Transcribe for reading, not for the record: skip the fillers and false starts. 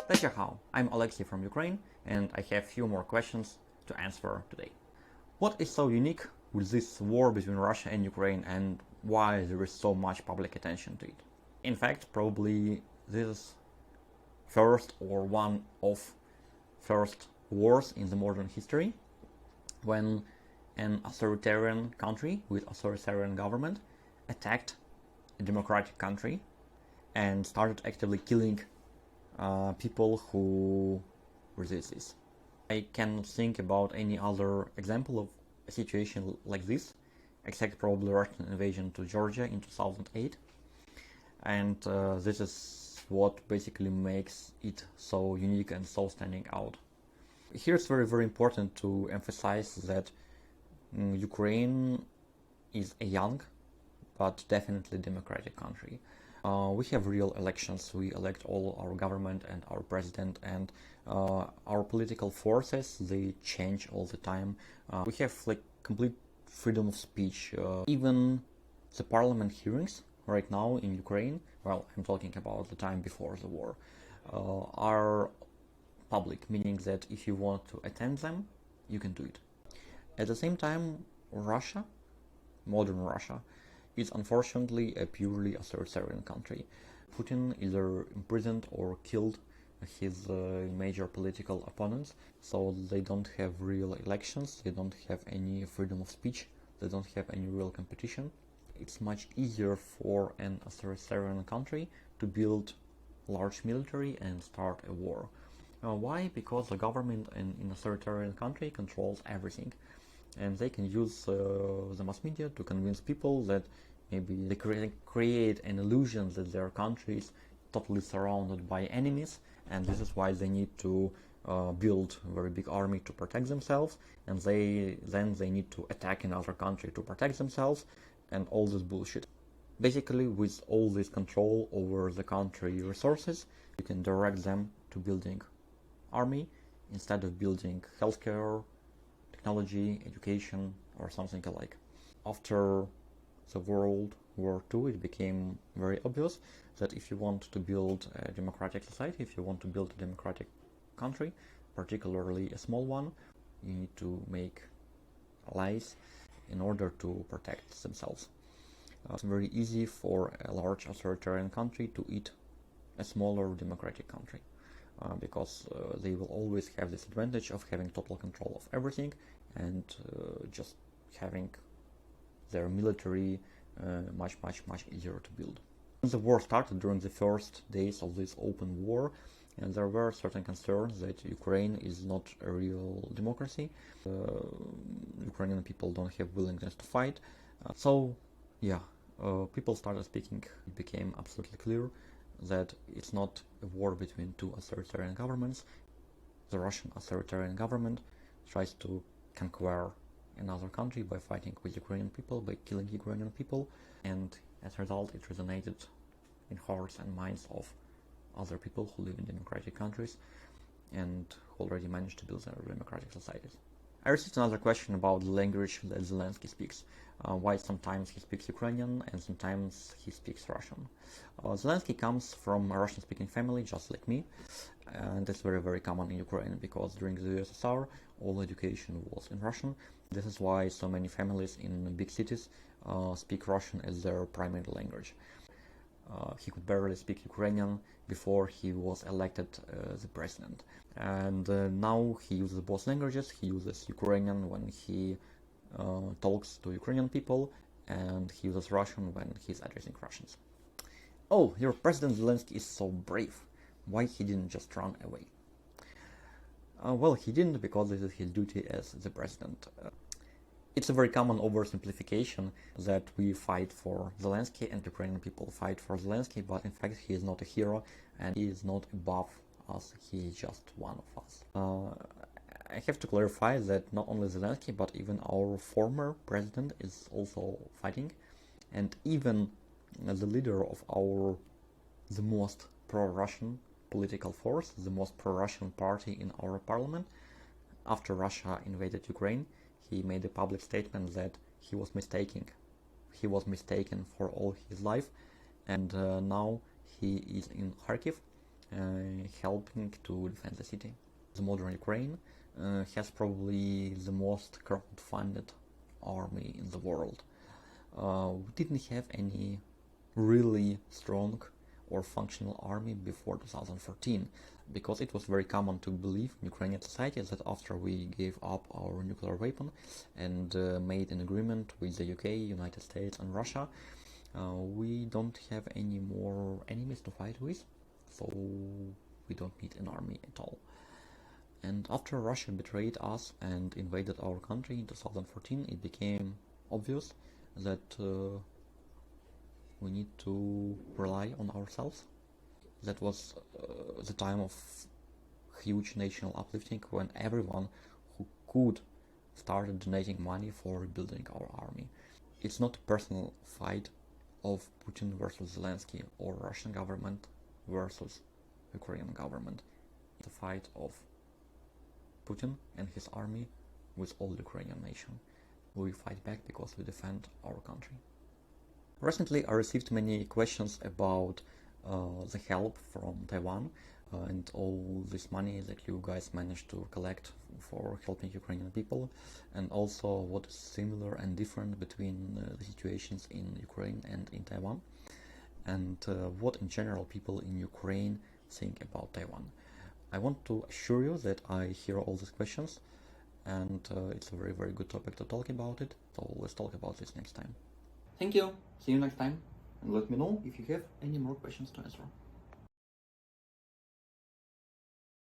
Dajakhao, I'm Alexei from Ukraine, and I have few more questions to answer today. What is so unique with this war between Russia and Ukraine, and why there is so much public attention to it? In fact, probably this is first or one of first wars in the modern history when an authoritarian country with authoritarian government attacked a democratic country and started actively killing people who resist this. I cannot think about any other example of a situation like this, except probably Russian invasion to Georgia in 2008. And this is what basically makes it so unique and so standing out. Here it's very, very important to emphasize that Ukraine is a young but definitely democratic country. We have real elections. We elect all our government and our president, and our political forces, they change all the time. We have like complete freedom of speech. Even the parliament hearings right now in Ukraine, well, I'm talking about the time before the war, are public, meaning that if you want to attend them, you can do it. At the same time, Russia, modern Russia, is unfortunately a purely authoritarian country. Putin either imprisoned or killed his major political opponents, so they don't have real elections, they don't have any freedom of speech, they don't have any real competition. It's much easier for an authoritarian country to build large military and start a war. Why? Because the government in an authoritarian country controls everything, and they can use the mass media to convince people that maybe they create an illusion that their country is totally surrounded by enemies, and this is why they need to build a very big army to protect themselves, and then they need to attack another country to protect themselves, and all this bullshit. Basically, with all this control over the country resources, you can direct them to building army instead of building healthcare, technology, education, or something alike. After the World War II, it became very obvious that if you want to build a democratic society, if you want to build a democratic country, particularly a small one, you need to make allies in order to protect themselves. It's very easy for a large authoritarian country to eat a smaller democratic country because they will always have this advantage of having total control of everything and just having their military much easier to build. When the war started, during the first days of this open war, and there were certain concerns that Ukraine is not a real democracy. Ukrainian people don't have willingness to fight. People started speaking. It became absolutely clear that it's not a war between two authoritarian governments. The Russian authoritarian government tries to conquer another country by fighting with Ukrainian people, by killing Ukrainian people, and as a result it resonated in hearts and minds of other people who live in democratic countries and who already managed to build their democratic societies. I received another question about the language that Zelensky speaks. Why sometimes he speaks Ukrainian and sometimes he speaks Russian. Zelensky comes from a Russian-speaking family, just like me, and it's very, very common in Ukraine because during the USSR all education was in Russian. This is why so many families in big cities speak Russian as their primary language. He could barely speak Ukrainian before he was elected the president. And now he uses both languages. He uses Ukrainian when he talks to Ukrainian people, and he uses Russian when he's addressing Russians. Oh, your President Zelensky is so brave. Why he didn't just run away? Well, he didn't because this is his duty as the president. It's a very common oversimplification that we fight for Zelensky and Ukrainian people fight for Zelensky, but in fact he is not a hero and he is not above us, he is just one of us. I have to clarify that not only Zelensky but even our former president is also fighting, and even the leader of the most pro-Russian political force, the most pro-Russian party in our parliament, after Russia invaded Ukraine, he made a public statement that he was mistaken for all his life, and now he is in Kharkiv, helping to defend the city. The modern Ukraine has probably the most crowd-funded army in the world. We didn't have any really strong or functional army before 2014, because it was very common to believe in Ukrainian society that after we gave up our nuclear weapon and made an agreement with the UK, United States and Russia, we don't have any more enemies to fight with, so we don't need an army at all. And after Russia betrayed us and invaded our country in 2014, it became obvious that we need to rely on ourselves. That was the time of huge national uplifting, when everyone who could started donating money for rebuilding our army. It's not a personal fight of Putin versus Zelensky or Russian government versus Ukrainian government. It's a fight of Putin and his army with all Ukrainian nation. We fight back because we defend our country. Recently I received many questions about the help from Taiwan and all this money that you guys managed to collect for helping Ukrainian people, and also what is similar and different between the situations in Ukraine and in Taiwan, and what in general people in Ukraine think about Taiwan. I want to assure you that I hear all these questions, and it's a very, very good topic to talk about it, so let's talk about this next time. Thank you, see you next time, and let me know if you have any more questions to answer.